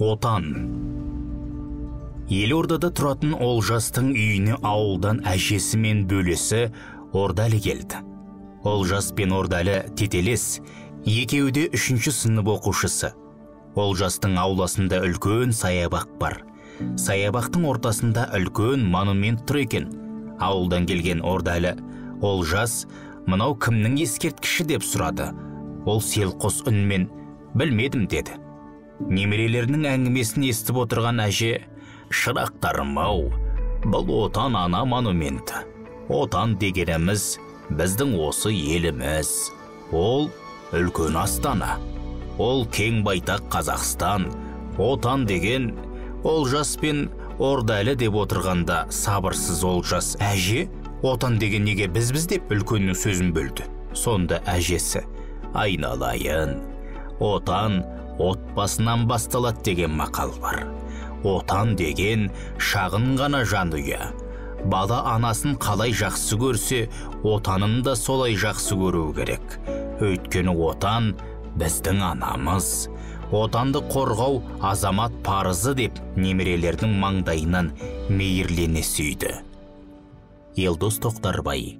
Отан. Елордада тұратын Олжастың үйіне ауылдан әжесі мен бөлесі Ордалы келді. Олжас пен Ордалы тетелес, екеуі де 3-ші сынып оқушысы. Олжастың ауласында үлкен саябақ бар. Саябақтың ортасында үлкен монумент тұр екен. Ауылдан келген Ордалы: «Олжас, мынау кімнің ескерткіші?» деп сұрады. Ол селқос үнмен: «Білмедім» деді. Немерелерінің әңгімесін естіп отырған әже: «Шырақтарым-ау, бұл отан ана монументі. Отан дегеніміз біздің осы еліміз. Ол үлкен астана. Ол кең байтақ Қазақстан. Отан деген...» Олжас пен Ордалы деп отырғанда сабырсыз Олжас: «Әже, отан деген неге біз деп?» үлкеннің сөзін бөлді. Сонда әжесі: «Айналайын, отан отбасынан басталады деген мақал бар. Отан деген шағын ғана жанұя. Бала анасын қалай жақсы көрсе, отанын да солай жақсы көру керек. Өйткені отан біздің анамыз. Отанды қорғау азамат парызы» деп немерелердің маңдайынан мейірлене сүйді. Елдос Тоқтарбай.